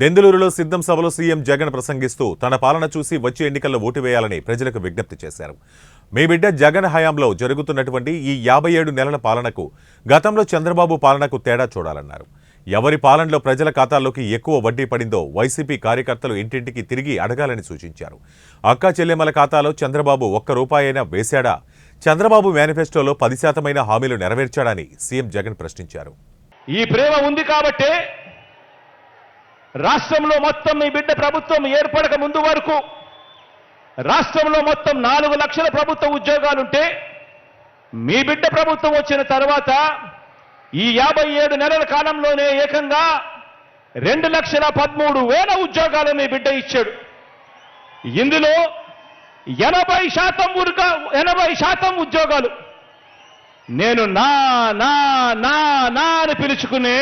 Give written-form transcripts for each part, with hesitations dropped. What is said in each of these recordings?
దెందులూరులో సిద్ధం సభలో సీఎం జగన్ ప్రసంగిస్తూ తన పాలన చూసి వచ్చే ఎన్నికల్లో ఓటు వేయాలని ప్రజలకు విజ్ఞప్తి చేశారు. మీ బిడ్డ జగన్ హయాంలో జరుగుతున్నటువంటి ఈ 57 నెలల పాలనకు గతంలో చంద్రబాబు పాలనకు తేడా చూడాలన్నారు. ఎవరి పాలనలో ప్రజల ఖాతాల్లోకి ఎక్కువ వడ్డీ పడిందో వైసీపీ కార్యకర్తలు ఇంటింటికి తిరిగి అడగాలని సూచించారు. అక్కా చెల్లెమ్మల ఖాతాలో చంద్రబాబు ఒక్క రూపాయైనా వేశాడా? చంద్రబాబు మేనిఫెస్టోలో 10% హామీలు నెరవేర్చాడని సీఎం జగన్ ప్రశ్నించారు. ఈ ప్రేమ ఉంది కాబట్టే రాష్ట్రంలో మొత్తం మీ బిడ్డ ప్రభుత్వం ఏర్పడక ముందు వరకు రాష్ట్రంలో మొత్తం 4 లక్షల ప్రభుత్వ ఉద్యోగాలుంటే మీ బిడ్డ ప్రభుత్వం వచ్చిన తర్వాత ఈ 57 నెలల కాలంలోనే ఏకంగా 2,13,000 ఉద్యోగాలు మీ బిడ్డ ఇచ్చాడు. ఇందులో 80% ఉద్యోగాలు నేను నా నా నా నా అని పిలుచుకునే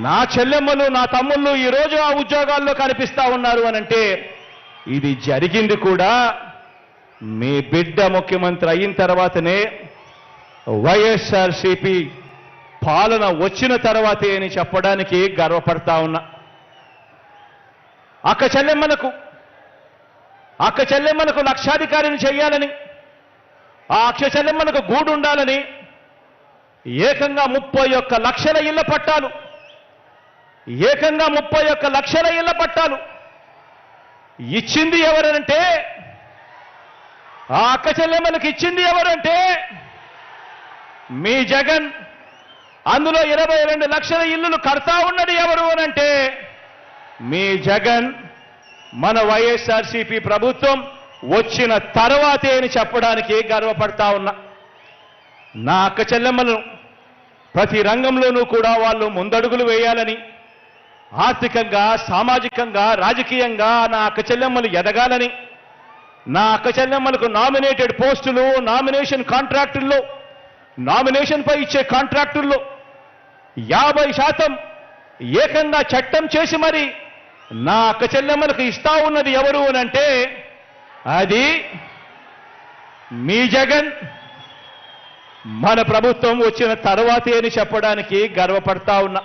నా చెల్లెమ్మలు నా తమ్ముళ్ళు ఈరోజు ఆ ఉద్యోగాల్లో కనిపిస్తా ఉన్నారు అనంటే ఇది జరిగింది కూడా మీ బిడ్డ ముఖ్యమంత్రి అయిన తర్వాతనే, వైఎస్ఆర్సీపీ పాలన వచ్చిన తర్వాతే అని చెప్పడానికి గర్వపడతా ఉన్నా. అక్క చెల్లెమ్మలకు లక్షాధికారిని చేయాలని, ఆ అక్క చెల్లెమ్మలకు గూడు ఉండాలని ఏకంగా 31 లక్షల ఇళ్ల పట్టాలు, ఏకంగా 31 లక్షల ఇళ్ల పట్టాలు ఇచ్చింది ఎవరంటే, ఆ అక్క చెల్లెమ్మలకు ఇచ్చింది ఎవరంటే మీ జగన్. అందులో 22 లక్షల ఇల్లులు కడతా ఉన్నది ఎవరు అనంటే మీ జగన్. మన వైఎస్ఆర్సీపీ ప్రభుత్వం వచ్చిన తర్వాతే అని చెప్పడానికి గర్వపడతా ఉన్నా. నా అక్క చెల్లెమ్మలను ప్రతి రంగంలోనూ కూడా వాళ్ళు ముందడుగులు వేయాలని, ఆర్థికంగా, సామాజికంగా, రాజకీయంగా నా అక్క చెల్లెమ్మలు ఎదగాలని, నా అక్క చెల్లెమ్మలకు నామినేటెడ్ పోస్టులు, నామినేషన్ కాంట్రాక్టుల్లో, నామినేషన్పై ఇచ్చే కాంట్రాక్టుల్లో 50% ఏకంగా చట్టం చేసి మరి నా అక్క చెల్లెమ్మలకు ఇస్తా ఉన్నది ఎవరు అనంటే అది మీ జగన్. మన ప్రభుత్వం వచ్చిన తర్వాతే అని చెప్పడానికి గర్వపడతా ఉన్నా.